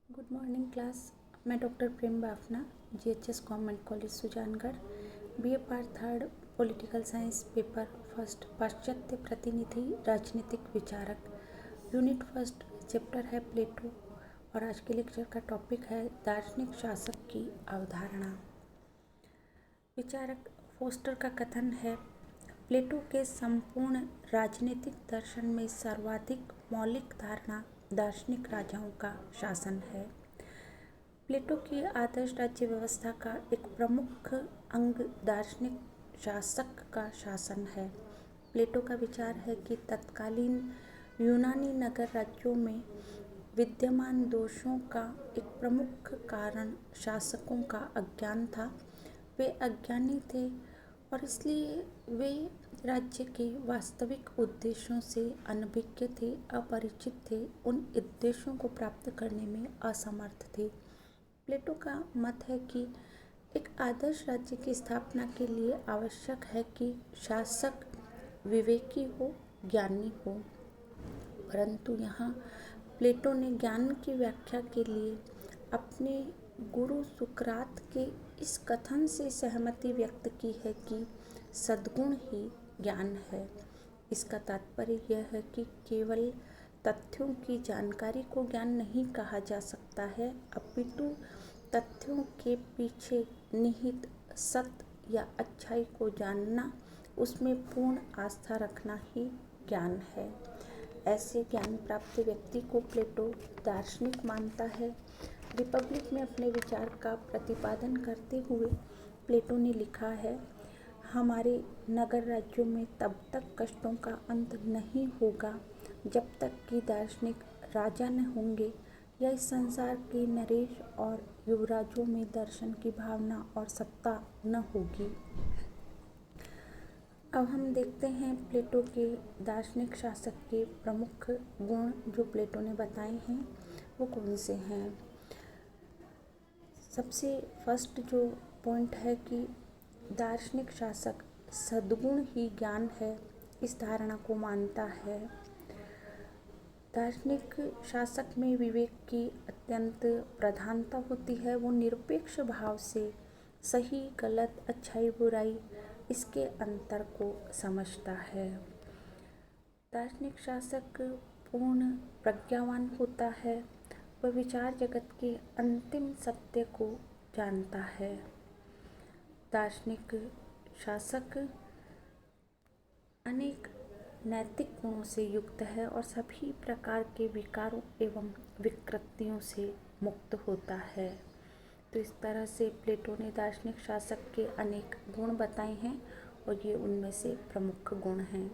Good morning class. मैं doctor Prem Bafna, GHS government college Sujangarh, BA part third, political science, paper first, पाश्चात्य प्रतिनिधि राजनीतिक विचारक, यूनिट फर्स्ट, चैप्टर है प्लेटो। और आज के लेक्चर का टॉपिक है दार्शनिक शासक की अवधारणा। विचारक फोस्टर का कथन है, प्लेटो के संपूर्ण राजनीतिक दर्शन में सर्वाधिक मौलिक धारणा दार्शनिक राजाओं का शासन है। प्लेटो की आदर्श राज्य व्यवस्था का एक प्रमुख अंग दार्शनिक शासक का शासन है। प्लेटो का विचार है कि तत्कालीन यूनानी नगर राज्यों में विद्यमान दोषों का एक प्रमुख कारण शासकों का अज्ञान था। वे अज्ञानी थे और इसलिए वे राज्य के वास्तविक उद्देश्यों से अनभिज्ञ थे, अपरिचित थे, उन उद्देश्यों को प्राप्त करने में असमर्थ थे। प्लेटो का मत है कि एक आदर्श राज्य की स्थापना के लिए आवश्यक है कि शासक विवेकी हो, ज्ञानी हो। परंतु यहाँ प्लेटो ने ज्ञान की व्याख्या के लिए अपने गुरु सुकरात के इस कथन से सहमति व्यक्त की है कि सद्गुण ही ज्ञान है। इसका तात्पर्य यह है कि केवल तथ्यों की जानकारी को ज्ञान नहीं कहा जा सकता है, अपितु तथ्यों के पीछे निहित सत्य या अच्छाई को जानना, उसमें पूर्ण आस्था रखना ही ज्ञान है। ऐसे ज्ञान प्राप्त व्यक्ति को प्लेटो दार्शनिक मानता है। रिपब्लिक में अपने विचार का प्रतिपादन करते हुए प्लेटो ने लिखा है, हमारे नगर राज्यों में तब तक कष्टों का अंत नहीं होगा जब तक कि दार्शनिक राजा न होंगे या इस संसार के नरेश और युवराजों में दर्शन की भावना और सत्ता न होगी। अब हम देखते हैं प्लेटो के दार्शनिक शासक के प्रमुख गुण जो प्लेटो ने बताए हैं वो कौन से हैं। सबसे फर्स्ट जो पॉइंट है कि दार्शनिक शासक सद्गुण ही ज्ञान है, इस धारणा को मानता है। दार्शनिक शासक में विवेक की अत्यंत प्रधानता होती है। वो निरपेक्ष भाव से सही गलत, अच्छाई बुराई, इसके अंतर को समझता है। दार्शनिक शासक पूर्ण प्रज्ञावान होता है। वह विचार जगत के अंतिम सत्य को जानता है। दार्शनिक शासक अनेक नैतिक गुणों से युक्त है और सभी प्रकार के विकारों एवं विकृतियों से मुक्त होता है। तो इस तरह से प्लेटो ने दार्शनिक शासक के अनेक गुण बताए हैं और ये उनमें से प्रमुख गुण हैं।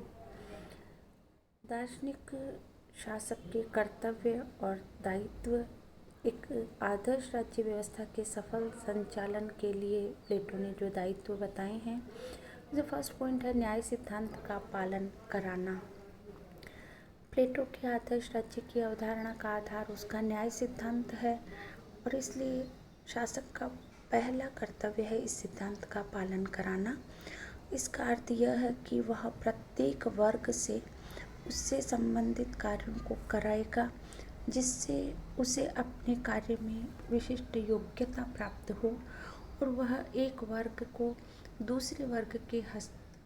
दार्शनिक शासक के कर्तव्य और दायित्व एक आदर्श राज्य व्यवस्था के सफल संचालन के लिए प्लेटो ने जो दायित्व बताए हैं, जो फर्स्ट पॉइंट है न्याय सिद्धांत का पालन कराना। प्लेटो के आदर्श राज्य की अवधारणा का आधार उसका न्याय सिद्धांत है और इसलिए शासक का पहला कर्तव्य है इस सिद्धांत का पालन कराना। इसका अर्थ यह है कि वह प्रत्येक वर्ग से उससे संबंधित कार्यों को कराएगा जिससे उसे अपने कार्य में विशिष्ट योग्यता प्राप्त हो और वह एक वर्ग को दूसरे वर्ग के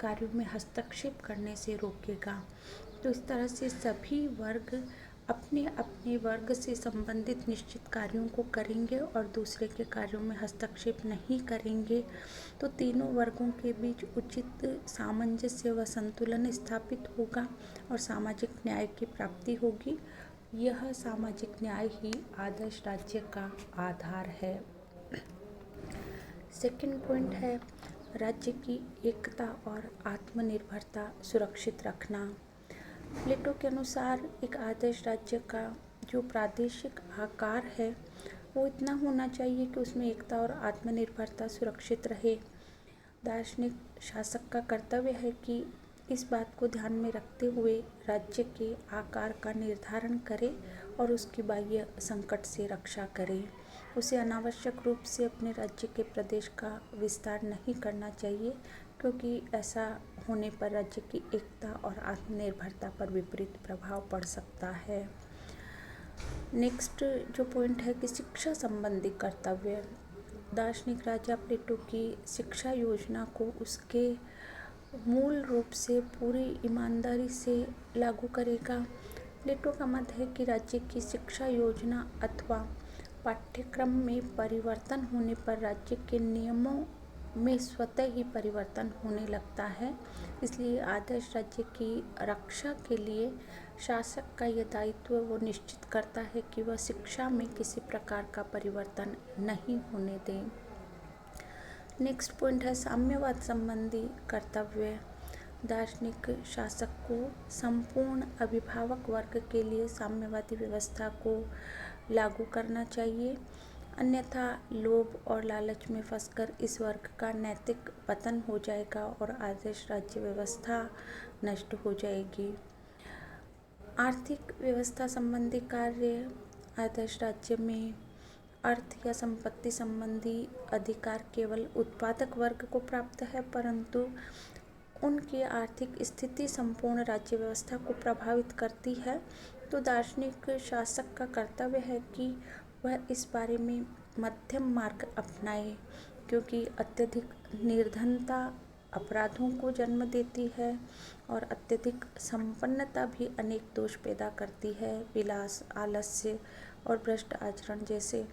कार्यों में हस्तक्षेप करने से रोकेगा। तो इस तरह से सभी वर्ग अपने अपने वर्ग से संबंधित निश्चित कार्यों को करेंगे और दूसरे के कार्यों में हस्तक्षेप नहीं करेंगे। तो तीनों वर्गों के बीच उचित सामंजस्य व संतुलन स्थापित होगा और सामाजिक न्याय की प्राप्ति होगी। यह सामाजिक न्याय ही आदर्श राज्य का आधार है। सेकंड पॉइंट है राज्य की एकता और आत्मनिर्भरता सुरक्षित रखना। प्लेटो के अनुसार एक आदर्श राज्य का जो प्रादेशिक आकार है वो इतना होना चाहिए कि उसमें एकता और आत्मनिर्भरता सुरक्षित रहे। दार्शनिक शासक का कर्तव्य है कि इस बात को ध्यान में रखते हुए राज्य के आकार का निर्धारण करे और उसकी बाह्य संकट से रक्षा करे। उसे अनावश्यक रूप से अपने राज्य के प्रदेश का विस्तार नहीं करना चाहिए, क्योंकि ऐसा होने पर राज्य की एकता और आत्मनिर्भरता पर विपरीत प्रभाव पड़ सकता है। नेक्स्ट जो पॉइंट है कि शिक्षा संबंधी कर्तव्य। दार्शनिक राजा प्लेटो की शिक्षा योजना को उसके मूल रूप से पूरी ईमानदारी से लागू करेगा। प्लेटो का मत है कि राज्य की शिक्षा योजना अथवा पाठ्यक्रम में परिवर्तन होने पर राज्य के नियमों में स्वतः ही परिवर्तन होने लगता है। इसलिए आदर्श राज्य की रक्षा के लिए शासक का यह दायित्व वो निश्चित करता है कि वह शिक्षा में किसी प्रकार का परिवर्तन नहीं होने दें। नेक्स्ट पॉइंट है साम्यवाद संबंधी कर्तव्य। दार्शनिक शासक को संपूर्ण अभिभावक वर्ग के लिए साम्यवादी व्यवस्था को लागू करना चाहिए, अन्यथा लोभ और लालच में फंसकर इस वर्ग का नैतिक पतन हो जाएगा और आदर्श राज्य व्यवस्था नष्ट हो जाएगी। आर्थिक व्यवस्था संबंधी कार्य। आदर्श राज्य में अर्थ या संपत्ति संबंधी अधिकार केवल उत्पादक वर्ग को प्राप्त है, परंतु उनकी आर्थिक स्थिति संपूर्ण राज्य व्यवस्था को प्रभावित करती है। तो दार्शनिक शासक का कर्तव्य है कि वह इस बारे में मध्यम मार्ग अपनाए, क्योंकि अत्यधिक निर्धनता अपराधों को जन्म देती है और अत्यधिक संपन्नता भी अनेक दोष पैदा करती है, विलास, आलस्य और भ्रष्ट आचरण जैसे।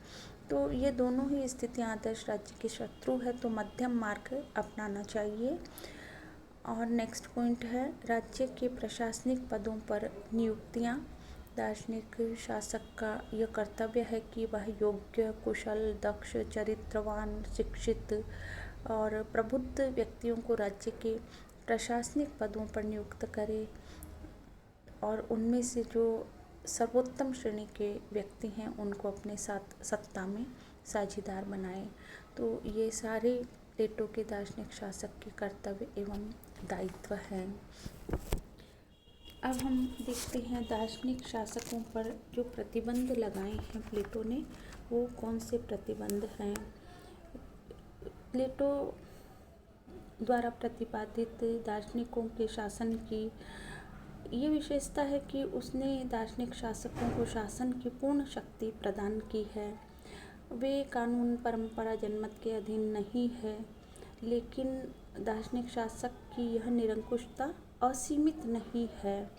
तो ये दोनों ही स्थितियाँ आदर्श राज्य के शत्रु है, तो मध्यम मार्ग अपनाना चाहिए। और नेक्स्ट पॉइंट है राज्य के प्रशासनिक पदों पर नियुक्तियाँ। दार्शनिक शासक का यह कर्तव्य है कि वह योग्य, कुशल, दक्ष, चरित्रवान, शिक्षित और प्रबुद्ध व्यक्तियों को राज्य के प्रशासनिक पदों पर नियुक्त करे और उनमें से जो सर्वोत्तम श्रेणी के व्यक्ति हैं उनको अपने साथ सत्ता में साझीदार बनाए। तो ये सारे प्लेटो के दार्शनिक शासक के कर्तव्य एवं दायित्व हैं। अब हम देखते हैं दार्शनिक शासकों पर जो प्रतिबंध लगाए हैं प्लेटो ने, वो कौन से प्रतिबंध हैं। प्लेटो द्वारा प्रतिपादित दार्शनिकों के शासन की ये विशेषता है कि उसने दार्शनिक शासकों को शासन की पूर्ण शक्ति प्रदान की है। वे कानून, परंपरा, जनमत के अधीन नहीं है, लेकिन दार्शनिक शासक की यह निरंकुशता असीमित नहीं है।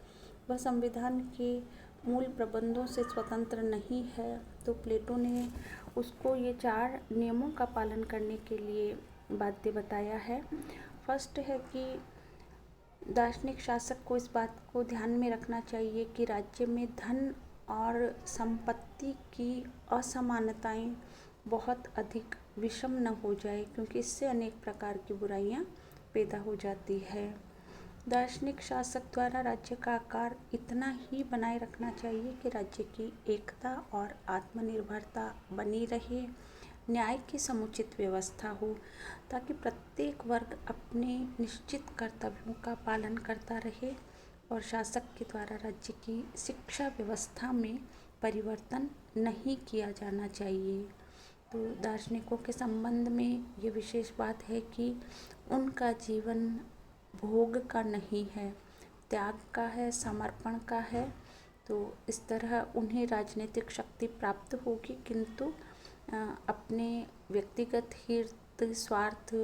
वह संविधान के मूल प्रबंधों से स्वतंत्र नहीं है। तो प्लेटो ने उसको ये 4 नियमों का पालन करने के लिए बाध्य बताया है। फर्स्ट है कि दार्शनिक शासक को इस बात को ध्यान में रखना चाहिए कि राज्य में धन और संपत्ति की असमानताएं बहुत अधिक विषम न हो जाए, क्योंकि इससे अनेक प्रकार की बुराइयां पैदा हो जाती है। दार्शनिक शासक द्वारा राज्य का आकार इतना ही बनाए रखना चाहिए कि राज्य की एकता और आत्मनिर्भरता बनी रहे, न्याय की समुचित व्यवस्था हो, ताकि प्रत्येक वर्ग अपने निश्चित कर्तव्यों का पालन करता रहे और शासक के द्वारा राज्य की शिक्षा व्यवस्था में परिवर्तन नहीं किया जाना चाहिए। तो दार्शनिकों के संबंध में ये विशेष बात है कि उनका जीवन भोग का नहीं है, त्याग का है, समर्पण का है। तो इस तरह उन्हें राजनीतिक शक्ति प्राप्त होगी, किंतु अपने व्यक्तिगत हित, स्वार्थ,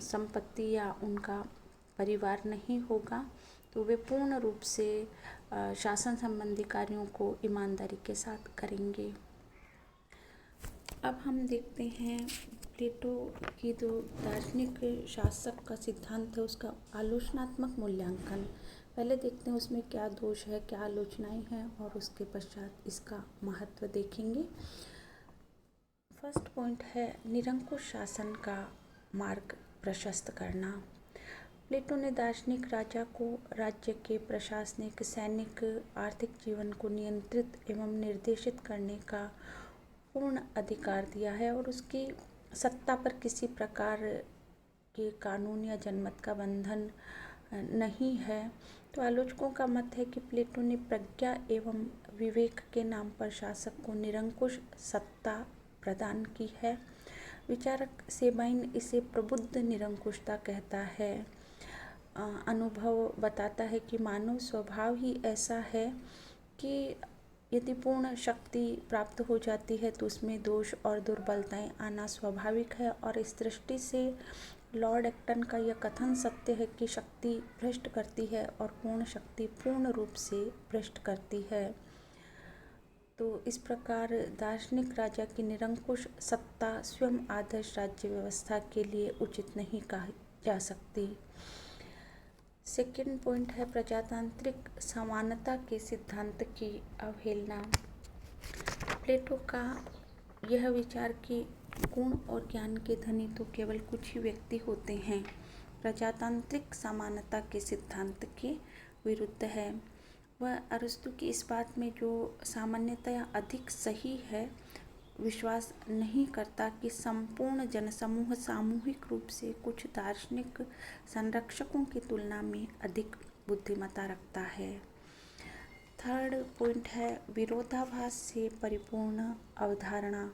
संपत्ति या उनका परिवार नहीं होगा। तो वे पूर्ण रूप से शासन संबंधी कार्यों को ईमानदारी के साथ करेंगे। अब हम देखते हैं प्लेटो की जो दार्शनिक शासक का सिद्धांत है उसका आलोचनात्मक मूल्यांकन। पहले देखते हैं उसमें क्या दोष है, क्या आलोचनाएं हैं और उसके पश्चात इसका महत्व देखेंगे। फर्स्ट पॉइंट है निरंकुश शासन का मार्ग प्रशस्त करना। प्लेटो ने दार्शनिक राजा को राज्य के प्रशासनिक, सैनिक, आर्थिक जीवन को नियंत्रित एवं निर्देशित करने का पूर्ण अधिकार दिया है और उसकी सत्ता पर किसी प्रकार के कानून या जनमत का बंधन नहीं है। तो आलोचकों का मत है कि प्लेटो ने प्रज्ञा एवं विवेक के नाम पर शासक को निरंकुश सत्ता प्रदान की है। विचारक सेबाइन इसे प्रबुद्ध निरंकुशता कहता है। अनुभव बताता है कि मानव स्वभाव ही ऐसा है कि यदि पूर्ण शक्ति प्राप्त हो जाती है तो उसमें दोष और दुर्बलताएं आना स्वाभाविक है। और इस दृष्टि से लॉर्ड एक्टन का यह कथन सत्य है कि शक्ति भ्रष्ट करती है और पूर्ण शक्ति पूर्ण रूप से भ्रष्ट करती है। तो इस प्रकार दार्शनिक राजा की निरंकुश सत्ता स्वयं आदर्श राज्य व्यवस्था के लिए उचित नहीं कही जा सकती। सेकेंड पॉइंट है प्रजातांत्रिक समानता के सिद्धांत की अवहेलना। प्लेटो का यह विचार कि गुण और ज्ञान के धनी तो केवल कुछ ही व्यक्ति होते हैं, प्रजातांत्रिक समानता के सिद्धांत के विरुद्ध है। वह अरस्तु की इस बात में जो सामान्यतया अधिक सही है विश्वास नहीं करता कि संपूर्ण जनसमूह सामूहिक रूप से कुछ दार्शनिक संरक्षकों की तुलना में अधिक बुद्धिमत्ता रखता है। थर्ड पॉइंट है विरोधाभास से परिपूर्ण अवधारणा।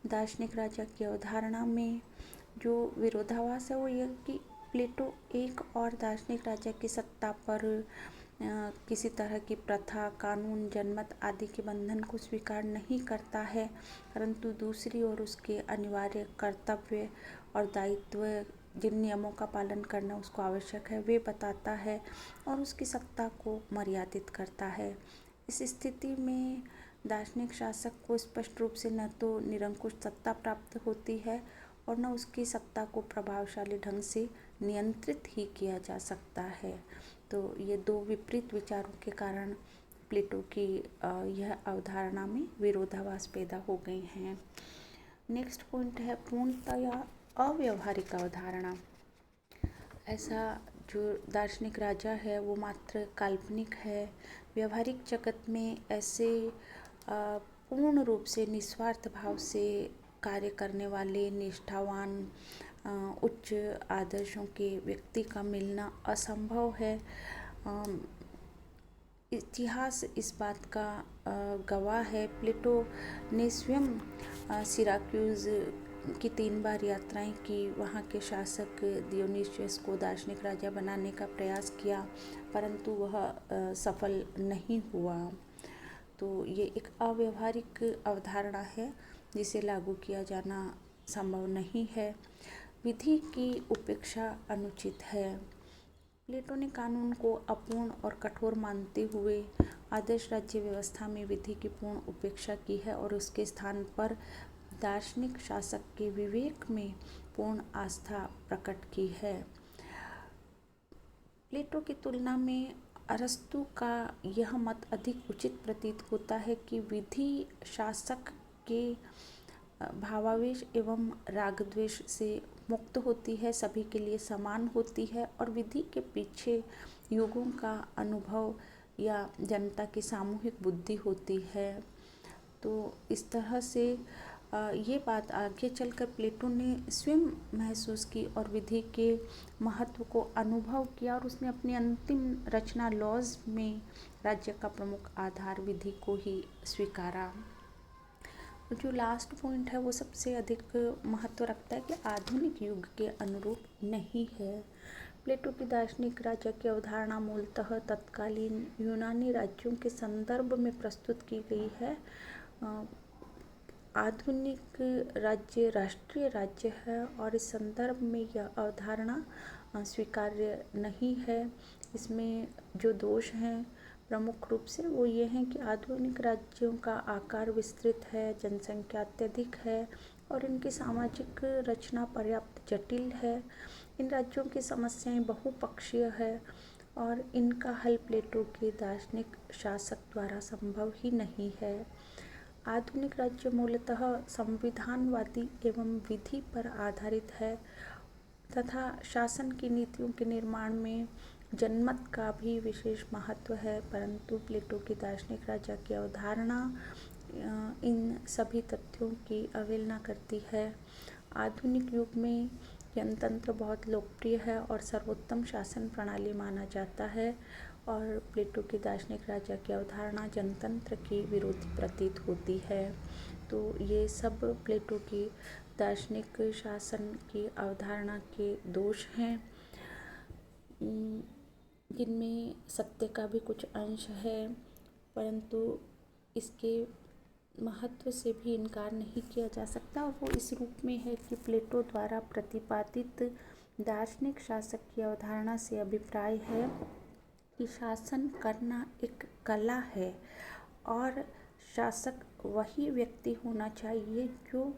दार्शनिक राजा की अवधारणा में जो विरोधाभास है वो यह कि प्लेटो एक और दार्शनिक राजा की सत्ता पर किसी तरह की प्रथा, कानून, जनमत आदि के बंधन को स्वीकार नहीं करता है, परंतु दूसरी ओर उसके अनिवार्य कर्तव्य और दायित्व, जिन नियमों का पालन करना उसको आवश्यक है, वे बताता है और उसकी सत्ता को मर्यादित करता है। इस स्थिति में दार्शनिक शासक को स्पष्ट रूप से न तो निरंकुश सत्ता प्राप्त होती है और न उसकी सत्ता को प्रभावशाली ढंग से नियंत्रित ही किया जा सकता है। तो ये दो विपरीत विचारों के कारण प्लेटो की यह अवधारणा में विरोधाभास पैदा हो गए हैं। नेक्स्ट पॉइंट है पूर्णतया अव्यवहारिक अवधारणा। ऐसा जो दार्शनिक राजा है वो मात्र काल्पनिक है। व्यवहारिक जगत में ऐसे पूर्ण रूप से निस्वार्थ भाव से कार्य करने वाले निष्ठावान उच्च आदर्शों के व्यक्ति का मिलना असंभव है। इतिहास इस बात का गवाह है। प्लेटो ने स्वयं सिराक्यूज की 3 बार यात्राएं की। वहाँ के शासक डियोनिशियस को दार्शनिक राजा बनाने का प्रयास किया, परंतु वह सफल नहीं हुआ। तो ये एक अव्यवहारिक अवधारणा है जिसे लागू किया जाना संभव नहीं है। विधि की उपेक्षा अनुचित है। प्लेटो ने कानून को अपूर्ण और कठोर मानते हुए आदर्श राज्य व्यवस्था में विधि की पूर्ण उपेक्षा की है और उसके स्थान पर दार्शनिक शासक के विवेक में पूर्ण आस्था प्रकट की है। प्लेटो की तुलना में अरस्तु का यह मत अधिक उचित प्रतीत होता है कि विधि शासक के भावावेश एवं रागद्वेष से मुक्त होती है, सभी के लिए समान होती है और विधि के पीछे युगों का अनुभव या जनता की सामूहिक बुद्धि होती है। तो इस तरह से ये बात आगे चलकर प्लेटो ने स्वयं महसूस की और विधि के महत्व को अनुभव किया और उसने अपनी अंतिम रचना लॉज में राज्य का प्रमुख आधार विधि को ही स्वीकारा। जो लास्ट पॉइंट है वो सबसे अधिक महत्व रखता है कि आधुनिक युग के अनुरूप नहीं है। प्लेटो की दार्शनिक राज्य की अवधारणा मूलतः तत्कालीन यूनानी राज्यों के संदर्भ में प्रस्तुत की गई है। आधुनिक राज्य राष्ट्रीय राज्य है और इस संदर्भ में यह अवधारणा स्वीकार्य नहीं है। इसमें जो दोष हैं प्रमुख रूप से वो ये हैं कि आधुनिक राज्यों का आकार विस्तृत है, जनसंख्या अत्यधिक है और इनकी सामाजिक रचना पर्याप्त जटिल है। इन राज्यों की समस्याएं बहुपक्षीय है और इनका हल प्लेटो के दार्शनिक शासक द्वारा संभव ही नहीं है। आधुनिक राज्य मूलतः संविधानवादी एवं विधि पर आधारित है तथा शासन की नीतियों के निर्माण में जनमत का भी विशेष महत्व है, परंतु प्लेटो की दार्शनिक राजा की अवधारणा इन सभी तथ्यों की अवहेलना करती है। आधुनिक युग में जनतंत्र बहुत लोकप्रिय है और सर्वोत्तम शासन प्रणाली माना जाता है और प्लेटो की दार्शनिक राजा की अवधारणा जनतंत्र की विरोधी प्रतीत होती है। तो ये सब प्लेटो की दार्शनिक शासन की अवधारणा के दोष हैं, जिनमें सत्य का भी कुछ अंश है, परंतु इसके महत्व से भी इनकार नहीं किया जा सकता। और वो इस रूप में है कि प्लेटो द्वारा प्रतिपादित दार्शनिक शासक की अवधारणा से अभिप्राय है कि शासन करना एक कला है और शासक वही व्यक्ति होना चाहिए जो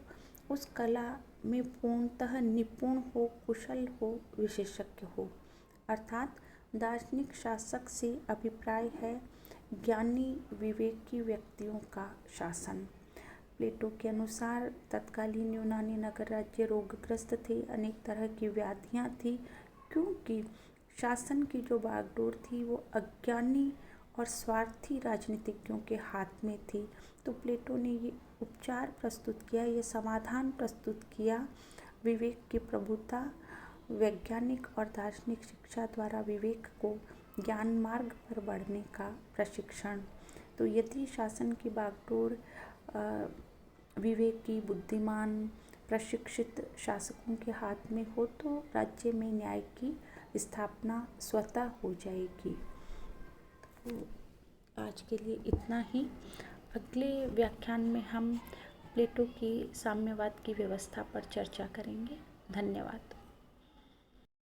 उस कला में पूर्णतः निपुण हो, कुशल हो, विशेषज्ञ हो। अर्थात दार्शनिक शासक से अभिप्राय है ज्ञानी विवेकी व्यक्तियों का शासन। प्लेटो के अनुसार तत्कालीन यूनानी नगर राज्य रोगग्रस्त थे, अनेक तरह की व्याधियां थी, क्योंकि शासन की जो बागडोर थी वो अज्ञानी और स्वार्थी राजनीतिज्ञों के हाथ में थी। तो प्लेटो ने ये उपचार प्रस्तुत किया, ये समाधान प्रस्तुत किया। विवेक की प्रभुता, वैज्ञानिक और दार्शनिक शिक्षा द्वारा विवेक को ज्ञान मार्ग पर बढ़ने का प्रशिक्षण। तो यदि शासन की बागडोर विवेकी, बुद्धिमान, प्रशिक्षित शासकों के हाथ में हो तो राज्य में न्याय की स्थापना स्वतः हो जाएगी। तो आज के लिए इतना ही। अगले व्याख्यान में हम प्लेटो की साम्यवाद की व्यवस्था पर चर्चा करेंगे। धन्यवाद।